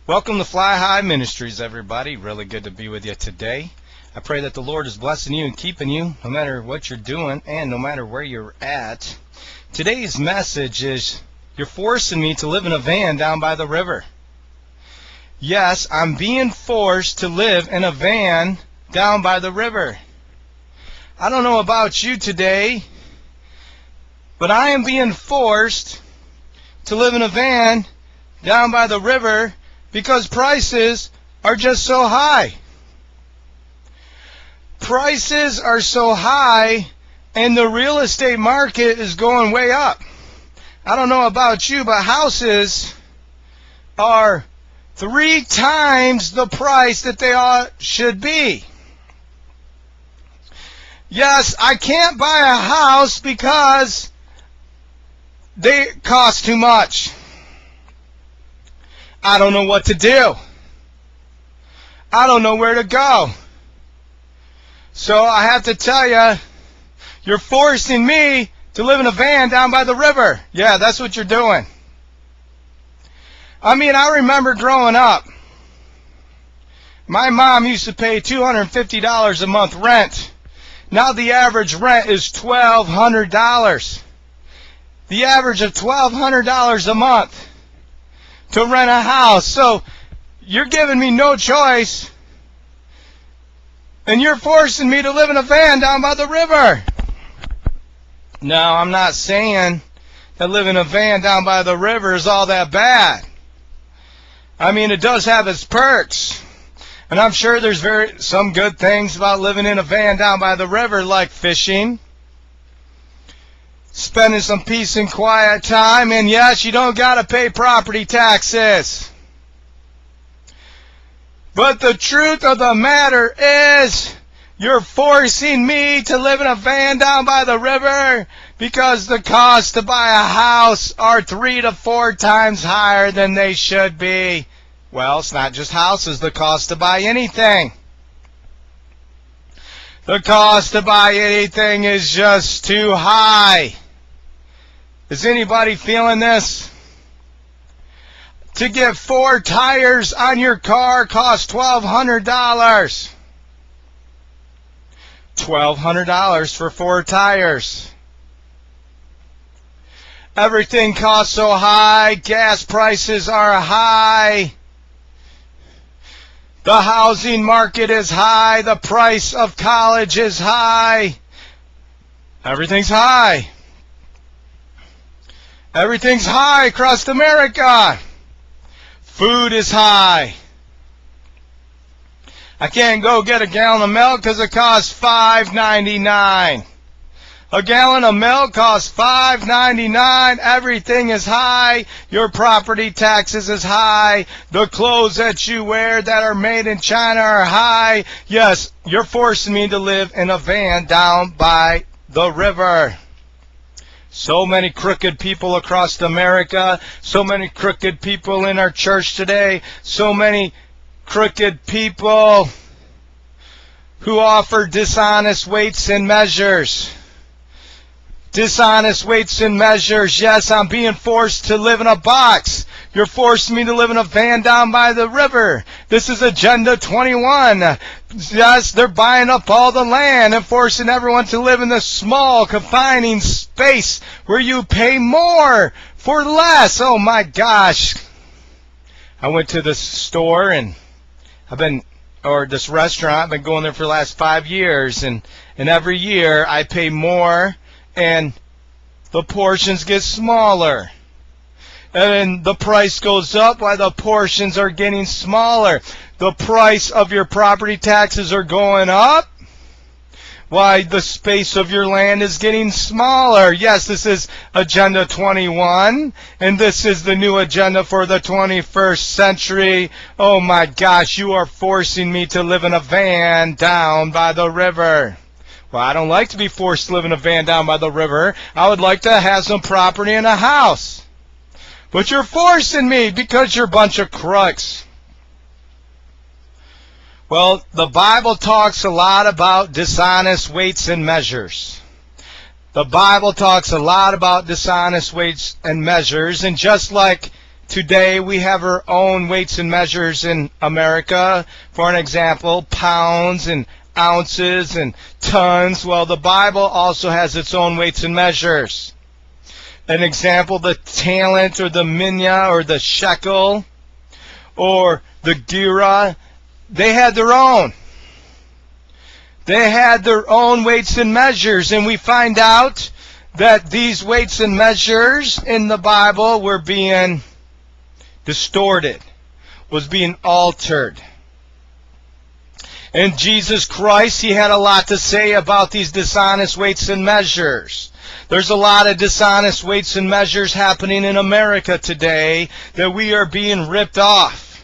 Welcome to Flyhigh Ministries, everybody. Really good to be with you today. I pray that the Lord is blessing you and keeping you no matter what you're doing and no matter where you're at. Today's message is, you're forcing me to live in a van down by the river. Yes, I'm being forced to live in a van down by the river. I don't know about you today, but I am being forced to live in a van down by the river because prices are just so high. Prices are so high and the real estate market is going way up. I don't know about you, but houses are 3 times the price that they should be. Yes, I can't buy a house because they cost too much. I don't know what to do. I don't know where to go. So I have to tell you, you're forcing me to live in a van down by the river. Yeah, that's what you're doing. I mean, I remember growing up, my mom used to pay $250 a month rent. Now the average rent is $1,200. The average of $1,200 a month to rent a house. So you're giving me no choice, and you're forcing me to live in a van down by the river. No, I'm not saying that living in a van down by the river is all that bad. I mean, it does have its perks. And I'm sure there's some good things about living in a van down by the river, like fishing, spending some peace and quiet time, and yes, you don't got to pay property taxes. But the truth of the matter is, you're forcing me to live in a van down by the river because the cost to buy a house are 3 to 4 times higher than they should be. Well, it's not just houses, the cost to buy anything. The cost to buy anything is just too high. Is anybody feeling this? To get 4 tires on your car costs $1,200. $1,200 for 4 tires. Everything costs so high. Gas prices are high. The housing market is high. The price of college is high. Everything's high. Everything's high across America. Food is high. I can't go get a gallon of milk because it costs $5.99. A gallon of milk costs $5.99. Everything is high. Your property taxes is high. The clothes that you wear that are made in China are high. Yes, you're forcing me to live in a van down by the river. So many crooked people across America. So many crooked people in our church today. So many crooked people who offer dishonest weights and measures. Dishonest weights and measures. Yes, I'm being forced to live in a box. You're forcing me to live in a van down by the river. This is Agenda 21. Yes, they're buying up all the land and forcing everyone to live in this small, confining space where you pay more for less. Oh my gosh. I went to this store and this restaurant, I've been going there for the last 5 years, and every year I pay more and the portions get smaller. And the price goes up while the portions are getting smaller. The price of your property taxes are going up while the space of your land is getting smaller. Yes, this is Agenda 21, and this is the new agenda for the 21st century. Oh my gosh, you are forcing me to live in a van down by the river. Well, I don't like to be forced to live in a van down by the river. I would like to have some property and a house. But you're forcing me because you're a bunch of crooks. Well, the Bible talks a lot about dishonest weights and measures. The Bible talks a lot about dishonest weights and measures, and just like Today we have our own weights and measures in America. For an example, pounds and ounces and tons. Well, the Bible also has its own weights and measures. An example, the talent or the minya or the shekel or the gira, they had their own. They had their own weights and measures, and we find out that these weights and measures in the Bible were being distorted, was being altered. And Jesus Christ, he had a lot to say about these dishonest weights and measures. There's a lot of dishonest weights and measures happening in America today that we are being ripped off.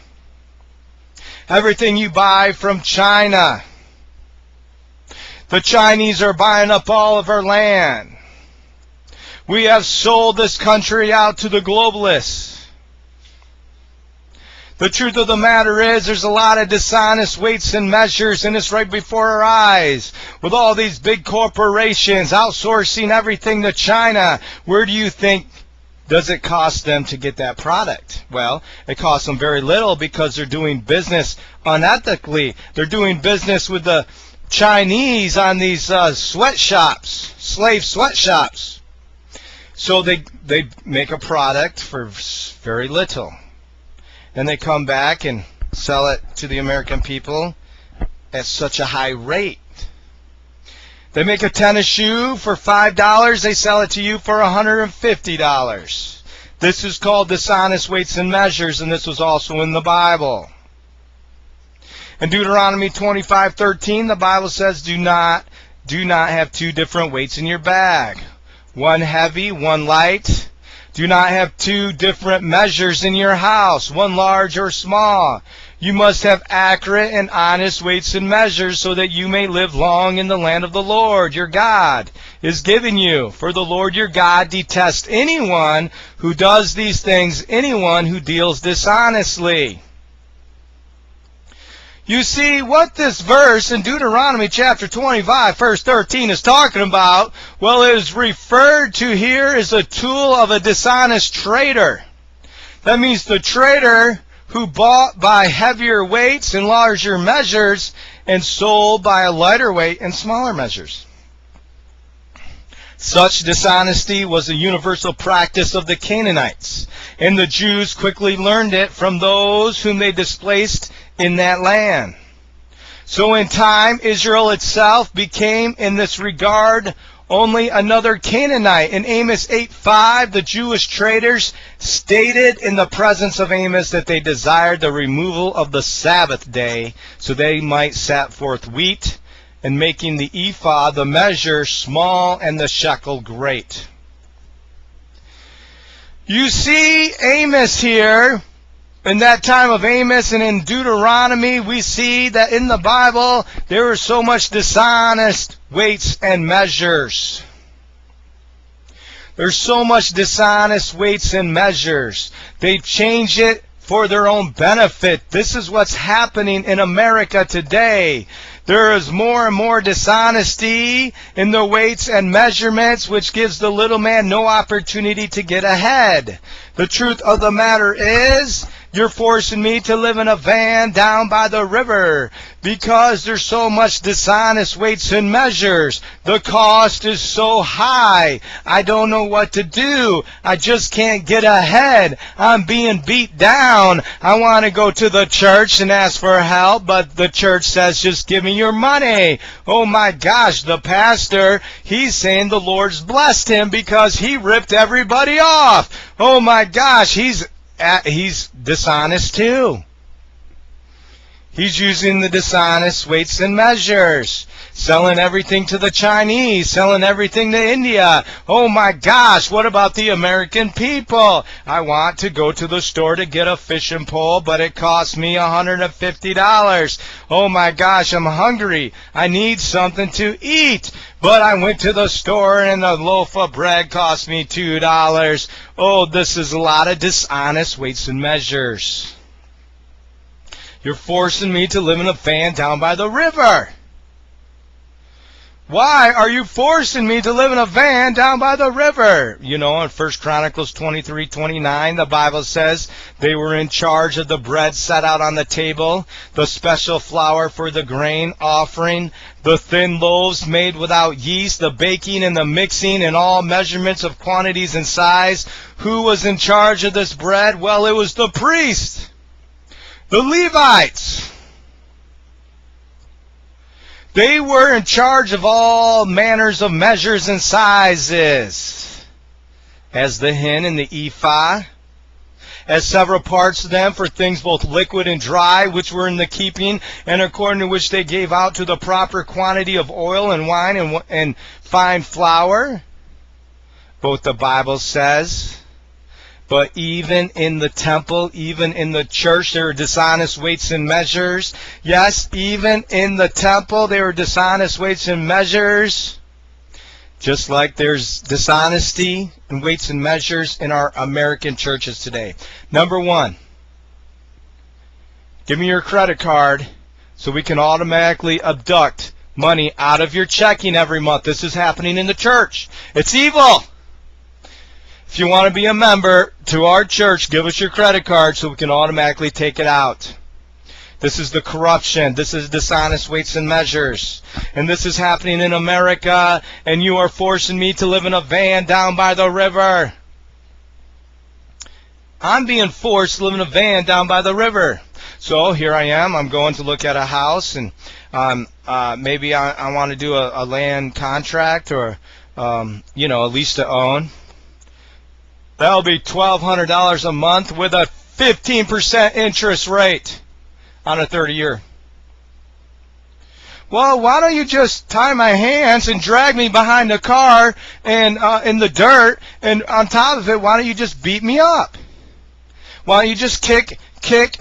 Everything you buy from China. The Chinese are buying up all of our land. We have sold this country out to the globalists. The truth of the matter is there's a lot of dishonest weights and measures, and it's right before our eyes. With all these big corporations outsourcing everything to China, where do you think does it cost them to get that product? Well, it costs them very little because they're doing business unethically. They're doing business with the Chinese on these sweatshops, slave sweatshops. So they make a product for very little. Then they come back and sell it to the American people at such a high rate. They make a tennis shoe for $5. They sell it to you for $150. This is called dishonest weights and measures, and this was also in the Bible. In Deuteronomy 25:13, the Bible says, do not have two different weights in your bag. One heavy, one light. Do not have two different measures in your house, one large or small. You must have accurate and honest weights and measures so that you may live long in the land of the Lord your God is giving you. For the Lord your God detests anyone who does these things, anyone who deals dishonestly. You see, what this verse in Deuteronomy chapter 25, verse 13 is talking about, well, it is referred to here as a tool of a dishonest trader. That means the trader who bought by heavier weights and larger measures and sold by a lighter weight and smaller measures. Such dishonesty was a universal practice of the Canaanites, and the Jews quickly learned it from those whom they displaced in that land. So in time, Israel itself became, in this regard, only another Canaanite. In Amos 8:5, the Jewish traders stated in the presence of Amos that they desired the removal of the Sabbath day so they might set forth wheat, and making the ephah, the measure, small and the shekel great. You see Amos here. In that time of Amos and in Deuteronomy, we see that in the Bible there is so much dishonest weights and measures. There's so much dishonest weights and measures. They change it for their own benefit. This is what's happening in America today. There is more and more dishonesty in the weights and measurements, which gives the little man no opportunity to get ahead. The truth of the matter is, you're forcing me to live in a van down by the river because there's so much dishonest weights and measures. The cost is so high. I don't know what to do. I just can't get ahead. I'm being beat down. I want to go to the church and ask for help, but the church says, just give me your money. Oh my gosh, the pastor, he's saying the Lord's blessed him because he ripped everybody off. Oh my gosh, he's dishonest too. He's using the dishonest weights and measures, selling everything to the Chinese, selling everything to India. Oh my gosh, what about the American people? I want to go to the store to get a fishing pole, but it costs me $150. Oh my gosh, I'm hungry. I need something to eat. But I went to the store and a loaf of bread cost me $2. Oh, this is a lot of dishonest weights and measures. You're forcing me to live in a van down by the river. Why are you forcing me to live in a van down by the river? You know, in 1 Chronicles 23:29, the Bible says they were in charge of the bread set out on the table, the special flour for the grain offering, the thin loaves made without yeast, the baking and the mixing, and all measurements of quantities and size. Who was in charge of this bread? Well, it was the priests, the Levites. They were in charge of all manners of measures and sizes, as the hin and the ephah, as several parts of them for things both liquid and dry, which were in the keeping, and according to which they gave out to the proper quantity of oil and wine and fine flour. Both the Bible says. But even in the temple, even in the church, there were dishonest weights and measures. Yes, even in the temple, there were dishonest weights and measures. Just like there's dishonesty and weights and measures in our American churches today. Number one, give me your credit card so we can automatically abduct money out of your checking every month. This is happening in the church. It's evil. If you want to be a member to our church, give us your credit card so we can automatically take it out. This is the corruption. This is dishonest weights and measures. And this is happening in America, and you are forcing me to live in a van down by the river. I'm being forced to live in a van down by the river. So here I am. I'm going to look at a house, and maybe I want to do a land contract or, a lease to own. That'll be $1,200 a month with a 15% interest rate on a 30-year. Well, why don't you just tie my hands and drag me behind the car and in the dirt, and on top of it, why don't you just beat me up? Why don't you just kick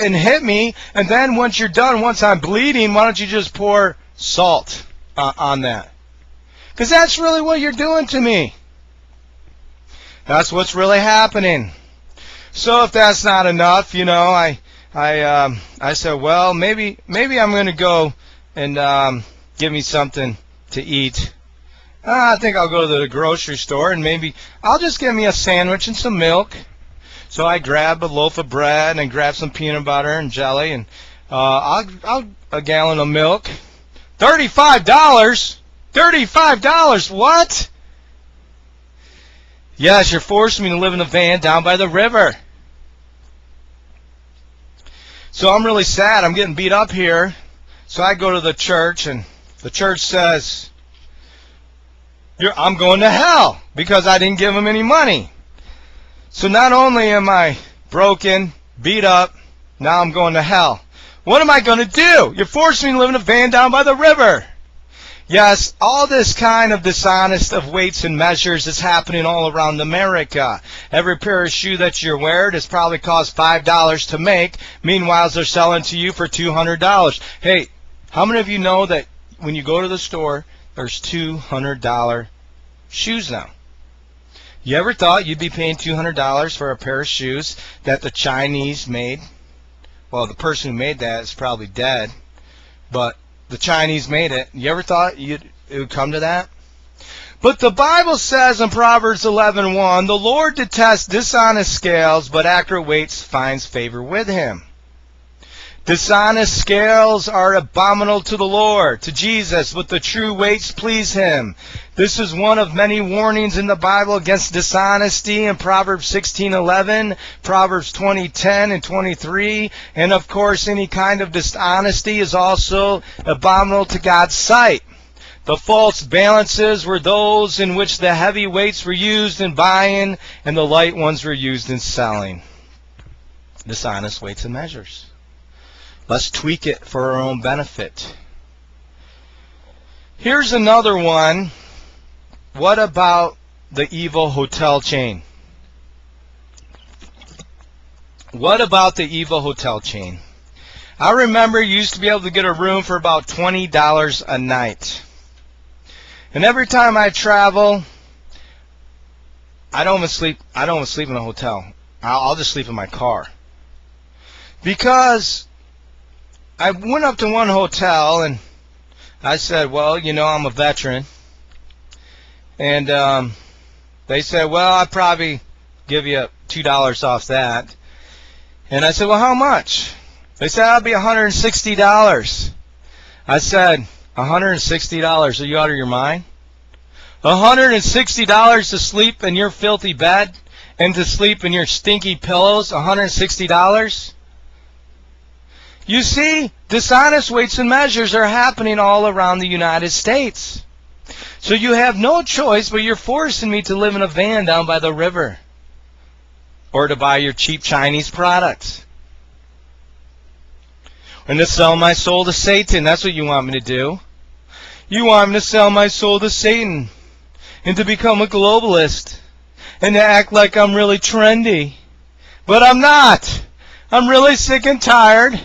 and hit me, and then once you're done, once I'm bleeding, why don't you just pour salt on that? Because that's really what you're doing to me. That's what's really happening. So if that's not enough, I said, well, maybe I'm going to go and give me something to eat. I think I'll go to the grocery store and maybe I'll just get me a sandwich and some milk. So I grab a loaf of bread and grab some peanut butter and jelly, and I'll a gallon of milk. $35. $35. What? Yes, you're forcing me to live in a van down by the river. So I'm really sad. I'm getting beat up here. So I go to the church, and the church says, I'm going to hell because I didn't give them any money. So not only am I broken, beat up, now I'm going to hell. What am I going to do? You're forcing me to live in a van down by the river. Yes, all this kind of dishonest of weights and measures is happening all around America. Every pair of shoe that you're wearing is probably cost $5 to make. Meanwhile, they're selling to you for $200. Hey, how many of you know that when you go to the store, there's $200 shoes now? You ever thought you'd be paying $200 for a pair of shoes that the Chinese made? Well, the person who made that is probably dead, but the Chinese made it. You ever thought it would come to that? But the Bible says in Proverbs 11:1, the Lord detests dishonest scales, but accurate weights finds favor with him. Dishonest scales are abominable to the Lord, to Jesus, but the true weights please him. This is one of many warnings in the Bible against dishonesty in Proverbs 16:11, Proverbs 20:10 and 23, and of course any kind of dishonesty is also abominable to God's sight. The false balances were those in which the heavy weights were used in buying and the light ones were used in selling. Dishonest weights and measures. Let's tweak it for our own benefit. Here's another one. What about the evil hotel chain? What about the evil hotel chain? I remember you used to be able to get a room for about $20 a night. And every time I travel, I don't even sleep in a hotel. I'll just sleep in my car. Because I went up to one hotel and I said, well, I'm a veteran. And they said, well, I'd probably give you $2 off that. And I said, well, how much? They said, that'll be $160. I said, $160? Are you out of your mind? $160 to sleep in your filthy bed and to sleep in your stinky pillows? $160? You see, dishonest weights and measures are happening all around the United States. So you have no choice, but you're forcing me to live in a van down by the river or to buy your cheap Chinese products. And to sell my soul to Satan. That's what you want me to do. You want me to sell my soul to Satan and to become a globalist and to act like I'm really trendy. But I'm not. I'm really sick and tired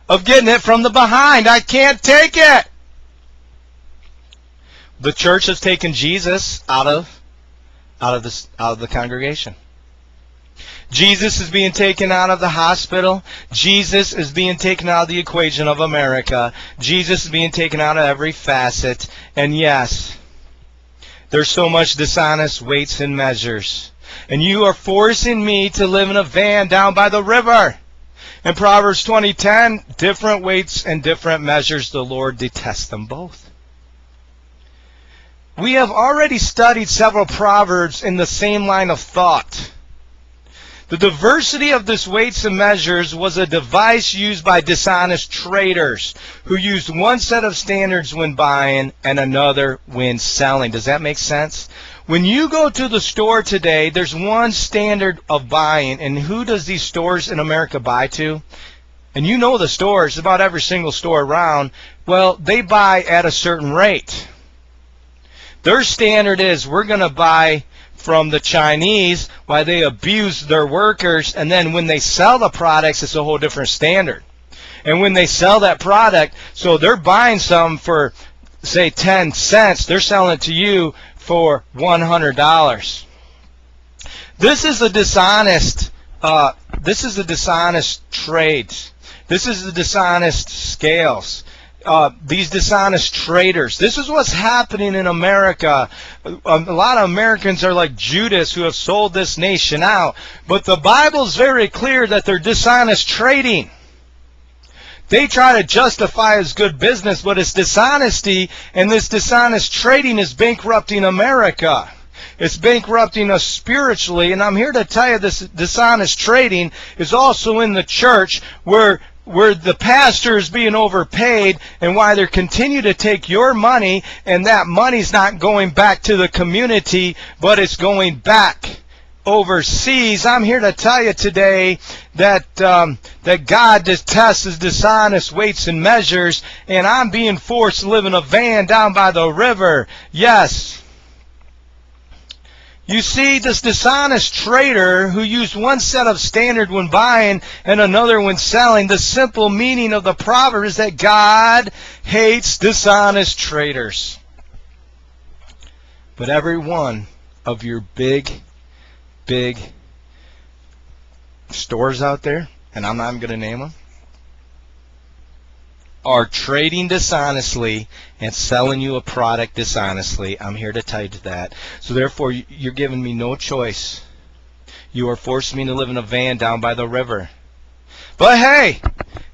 of getting it from the behind. I can't take it. The church has taken Jesus out of the congregation. Jesus is being taken out of the hospital. Jesus is being taken out of the equation of America. Jesus is being taken out of every facet. And yes, there's so much dishonest weights and measures. And you are forcing me to live in a van down by the river. In Proverbs 20:10, different weights and different measures, the Lord detests them both. We have already studied several Proverbs in the same line of thought. The diversity of this weights and measures was a device used by dishonest traders who used one set of standards when buying and another when selling. Does that make sense? When you go to the store today, there's one standard of buying, and who does these stores in America buy to? And you know the stores, about every single store around. Well, they buy at a certain rate. Their standard is, we're going to buy from the Chinese while they abuse their workers, and then when they sell the products, it's a whole different standard. And when they sell that product, so they're buying some for, say, 10 cents, they're selling it to you for $100. This is a dishonest trade. This is the dishonest scales. These dishonest traders. This is what's happening in America. A lot of Americans are like Judas who have sold this nation out. But the Bible's very clear that they're dishonest trading. They try to justify as good business, but it's dishonesty, and this dishonest trading is bankrupting America. It's bankrupting us spiritually, and I'm here to tell you this dishonest trading is also in the church where the pastor is being overpaid, and why they continue to take your money, and that money's not going back to the community, but it's going back overseas. I'm here to tell you today that God detests dishonest weights and measures, and I'm being forced to live in a van down by the river. Yes. You see, this dishonest trader who used one set of standard when buying and another when selling, the simple meaning of the proverb is that God hates dishonest traders. But every one of your big stores out there, and I'm not even going to name them, are trading dishonestly and selling you a product dishonestly. I'm here to tell you that. So therefore, you're giving me no choice. You are forcing me to live in a van down by the river. But hey,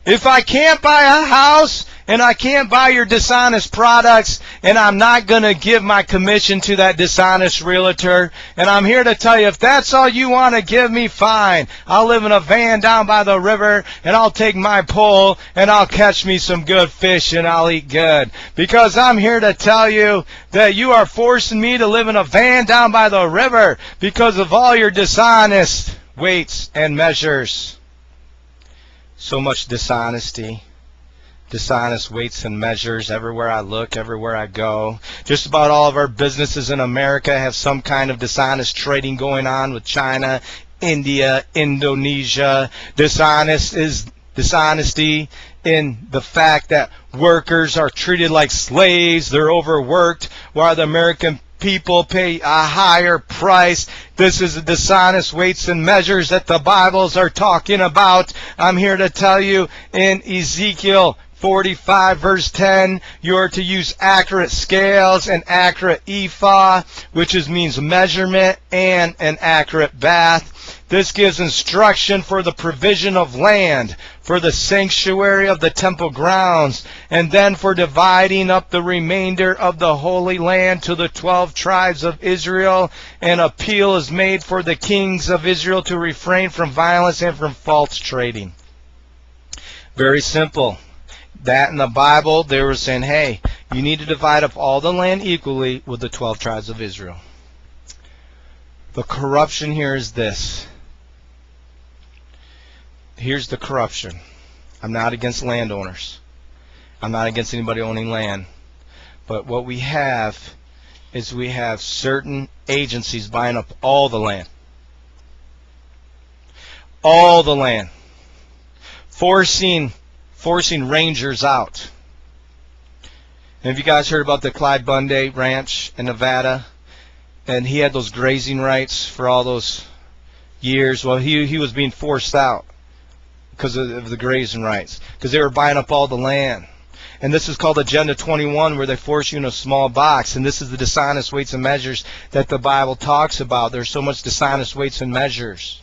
if I can't buy a house and I can't buy your dishonest products, and I'm not going to give my commission to that dishonest realtor, and I'm here to tell you, if that's all you want to give me, fine. I'll live in a van down by the river, and I'll take my pole, and I'll catch me some good fish, and I'll eat good. Because I'm here to tell you that you are forcing me to live in a van down by the river because of all your dishonest weights and measures. So much dishonesty. Dishonest weights and measures everywhere I look, everywhere I go. Just about all of our businesses in America have some kind of dishonest trading going on with China, India, Indonesia. Dishonesty in the fact that workers are treated like slaves, they're overworked, while the American people pay a higher price. This is the dishonest weights and measures that the Bibles are talking about. I'm here to tell you in Ezekiel 45 verse 10, you are to use accurate scales, an accurate ephah, which means measurement, and an accurate bath. This gives instruction for the provision of land, for the sanctuary of the temple grounds, and then for dividing up the remainder of the Holy Land to the 12 tribes of Israel. An appeal is made for the kings of Israel to refrain from violence and from false trading. Very simple. That in the Bible, they were saying, hey, you need to divide up all the land equally with the 12 tribes of Israel. The corruption here is this. Here's the corruption. I'm not against landowners. I'm not against anybody owning land. But what we have is we have certain agencies buying up all the land. All the land. Forcing rangers out. And have you guys heard about the Clyde Bundy Ranch in Nevada? And he had those grazing rights for all those years. Well, he was being forced out because of the grazing rights, because they were buying up all the land. And this is called Agenda 21, where they force you in a small box. And this is the dishonest weights and measures that the Bible talks about. There's so much dishonest weights and measures.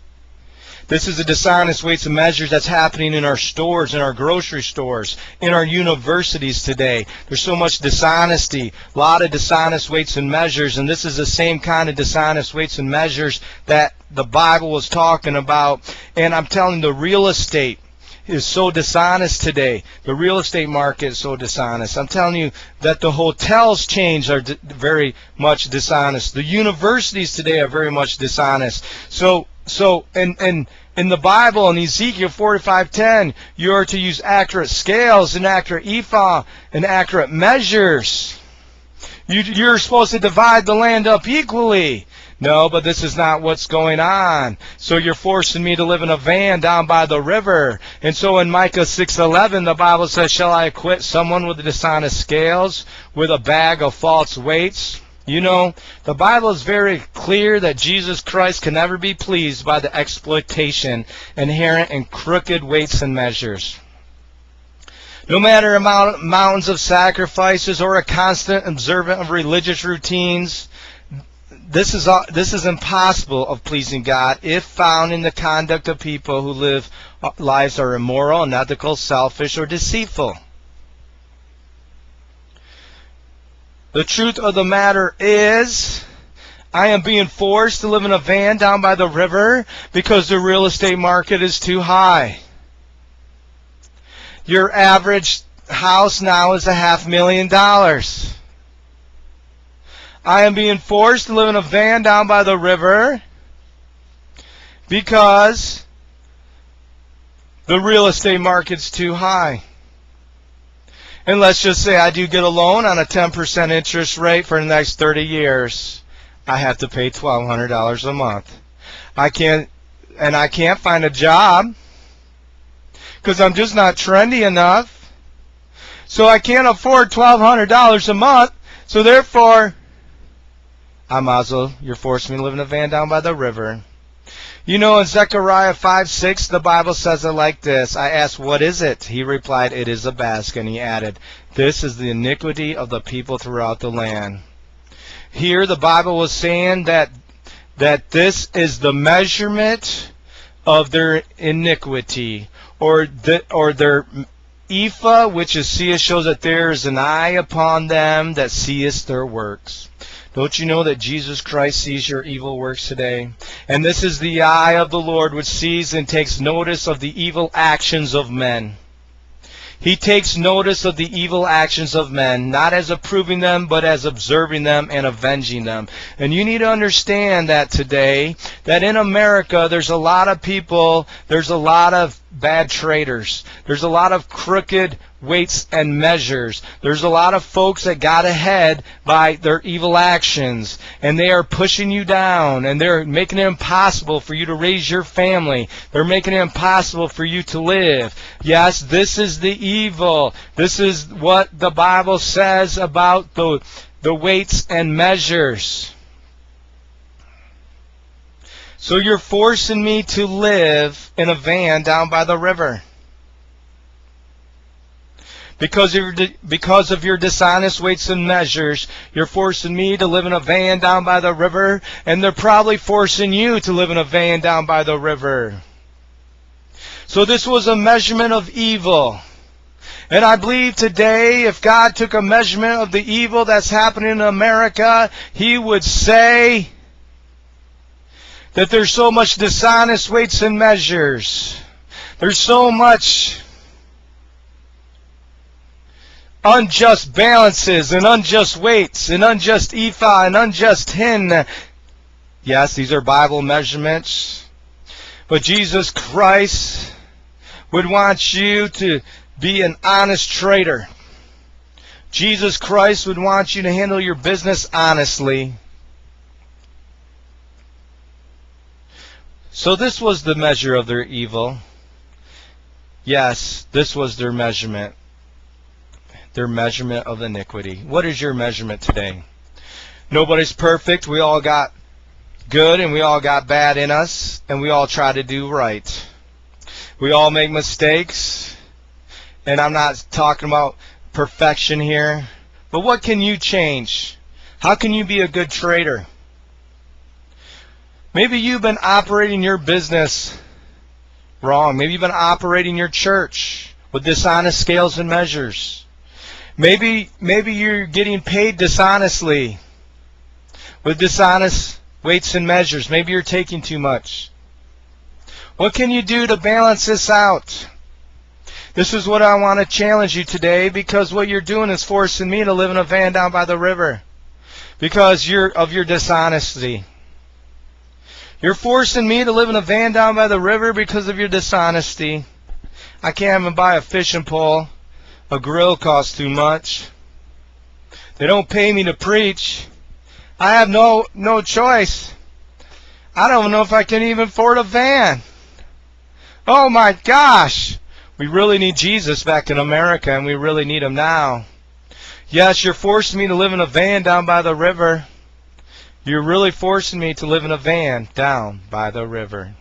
This is the dishonest weights and measures that's happening in our stores, in our grocery stores, in our universities today. There's so much dishonesty, a lot of dishonest weights and measures, and this is the same kind of dishonest weights and measures that the Bible was talking about. And I'm telling you, the real estate is so dishonest today. The real estate market is so dishonest. I'm telling you that the hotels chains are very much dishonest. The universities today are very much dishonest. So in the Bible, in Ezekiel 45:10, you are to use accurate scales, an accurate ephah, and accurate measures. You're supposed to divide the land up equally. No, but this is not what's going on. So you're forcing me to live in a van down by the river. And so in Micah 6:11, the Bible says, shall I acquit someone with the dishonest scales, with a bag of false weights? You know, the Bible is very clear that Jesus Christ can never be pleased by the exploitation inherent in crooked weights and measures. No matter mountains of sacrifices or a constant observance of religious routines, this is impossible of pleasing God if found in the conduct of people who live lives are immoral, unethical, selfish, or deceitful. The truth of the matter is, I am being forced to live in a van down by the river because the real estate market is too high. Your average house now is $500,000. I am being forced to live in a van down by the river because the real estate market's too high. And let's just say I do get a loan on a 10% interest rate for the next 30 years. I have to pay $1,200 a month. I can't find a job because I'm just not trendy enough. So I can't afford $1,200 a month. So therefore, you're forcing me to live in a van down by the river. You know, in Zechariah 5:6, the Bible says it like this. I asked, what is it? He replied, it is a basket. And he added, this is the iniquity of the people throughout the land. Here the Bible was saying that this is the measurement of their iniquity, or their ephah, which is seest, shows that there is an eye upon them that seest their works. Don't you know that Jesus Christ sees your evil works today? And this is the eye of the Lord, which sees and takes notice of the evil actions of men. He takes notice of the evil actions of men, not as approving them, but as observing them and avenging them. And you need to understand that today, that in America, there's a lot of people, there's a lot of bad traders. There's a lot of crooked weights and measures. There's a lot of folks that got ahead by their evil actions, and they are pushing you down, and they're making it impossible for you to raise your family. They're making it impossible for you to live. Yes, this is the evil. This is what the Bible says about the weights and measures. So you're forcing me to live in a van down by the river. Because of your dishonest weights and measures, you're forcing me to live in a van down by the river, and they're probably forcing you to live in a van down by the river. So this was a measurement of evil. And I believe today, if God took a measurement of the evil that's happening in America, He would say that there's so much dishonest weights and measures. There's so much unjust balances and unjust weights and unjust ephah and unjust hin. Yes, these are Bible measurements. But Jesus Christ would want you to be an honest trader. Jesus Christ would want you to handle your business honestly. So this was the measure of their evil. Yes, this was their measurement. Their measurement of iniquity. What is your measurement today? Nobody's perfect. We all got good and we all got bad in us, and we all try to do right. We all make mistakes, and I'm not talking about perfection here, but what can you change? How can you be a good trader? Maybe you've been operating your business wrong. Maybe you've been operating your church with dishonest scales and measures. Maybe you're getting paid dishonestly with dishonest weights and measures. Maybe you're taking too much. What can you do to balance this out? This is what I want to challenge you today, because what you're doing is forcing me to live in a van down by the river because of your dishonesty. You're forcing me to live in a van down by the river because of your dishonesty. I can't even buy a fishing pole. A grill costs too much. They don't pay me to preach. I have no choice. I don't know if I can even afford a van. Oh my gosh. We really need Jesus back in America, and we really need Him now. Yes, you're forcing me to live in a van down by the river. You're really forcing me to live in a van down by the river.